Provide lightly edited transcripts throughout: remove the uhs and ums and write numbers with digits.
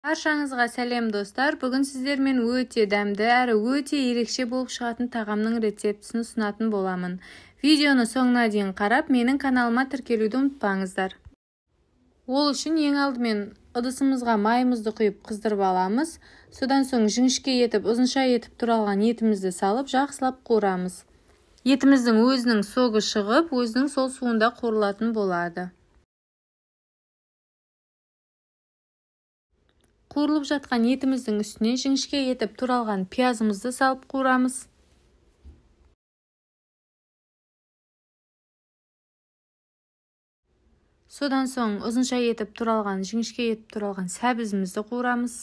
Баршаңызға сәлем достар. Бүгін сіздермен өте дәмді әрі өте ерекше болып шығатын тағамның рецептісін ұсынатын боламын. Видеоны соңына дейін қарап, менің каналыма тіркелуді ұмытпаңыздар. Ол үшін ең алдымен ыдысымызға майымызды құйып қыздырып аламыз. Содан соң жіңішке етіп, ұзынша етіп туралған етімізді салып, жақсылап қуырамыз. Етіміздің өзінің соғы шығып, өзінің сол суында қуырылатын болады. Қуырылып жатқан етіміздің үстіне жіңішке етіп туралған пиязымызды салып қуырамыз. Содан соң ұзынша етіп туралған, жіңішке етіп туралған сәбізімізді қуырамыз.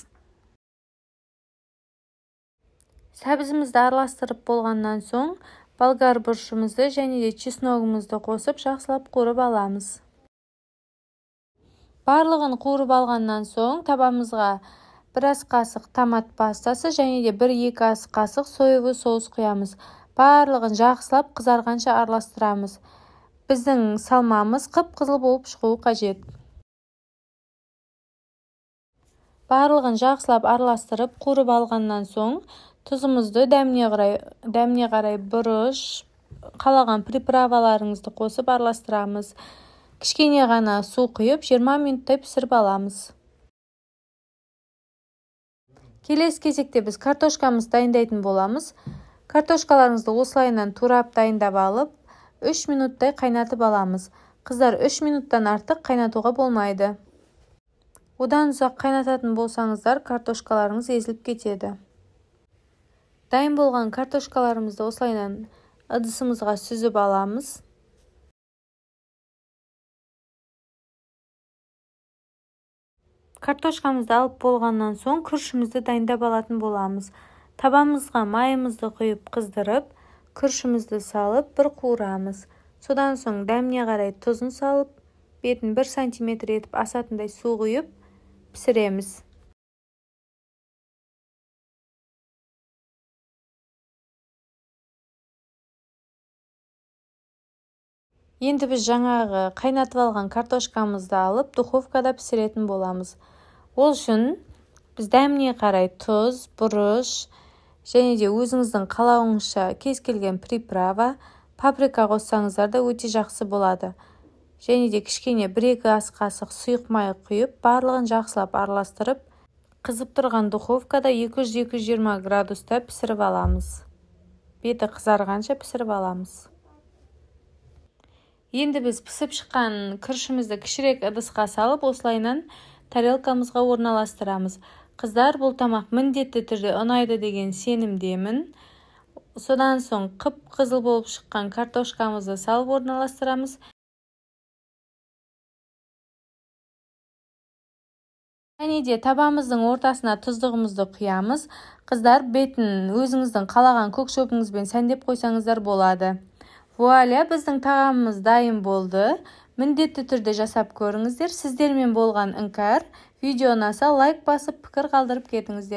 Сәбізімізді араластырып болғаннан соң, болгар бұрышымызды және де чесногымызды қосып, жақсылап қуырып аламыз. Барлығын қуырып алғаннан соң, табамызға 1 ас қасық томат пастасы және де 1-2 ас қасық соевый соус құямыз. Барлығын жақсылап қызарғанша араластырамыз. Біздің салмамыз қып-қызыл болып шығуы қажет. Барлығын жақсылап араластырып, қуырып алғаннан соң, тұзымызды дәміне қарай бұрыш, қалаған приправаларыңызды қосып араластырамыз. Кішкене ғана су құйып, 20 минуттай пісіріп аламыз. Келесі кезекте біз картошкамыз дайындайтын боламыз. Картошкаларыңызды осылайынан турап дайындап алып, 3 минуттай қайнатып аламыз. Қыздар 3 минуттан артық қайнатуға болмайды. Одан ұзақ қайнататын болсаңыздар, картошкаларыңыз езіліп кетеді. Дайын болған картошкаларымызды осылайынан ыдысымызға сүзіп аламыз. Картошкамызды алып болғаннан соң күрішімізді дайындап алатын боламыз. Табамызға майымызды құйып қыздырып, күрішімізді салып бір қуырамыз. Содан соң дәміне қарай тұзын салып, бетін 1 сантиметр етіп асатындай су құйып пісіреміз. Енді біз жаңағы қайнатып алған картошкамызды алып, духовкада пісіретін боламыз. Ол үшін біз дәміне қарай тұз, бұрыш және де өзіңіздің қалауыңызша кез келген приправа, паприка қоссаңыздар да өте жақсы болады. Және де кішкене 1-2 ас қасық сұйық май құйып, барлығын жақсылап араластырып, қызып тұрған духовкада 200-220 градуста пісіріп аламыз. Беті қызарғанша пісіріп аламыз. Енді біз пісіп шыққан күрішімізді кішірек ыдысқа салып, осылайынан тарелкамызға орналастырамыз. Қыздар, бұл тамақ міндетті түрде ұнайды деген сенімдемін. Содан соң қып-қызыл болып шыққан картошкамызды салып орналастырамыз. Және де табамыздың ортасына тұздығымызды құямыз. Қыздар, бетін өзіңіздің қалаған көк шөпіңізбен сәндеп қойсаңыздар болады. Вуаля, біздің тағамымыз дайын болды. Міндетті түрде жасап көріңіздер. Сіздермен болған іңкәр. Видео ұнаса лайк басып, пікір қалдырып кетіңіздер.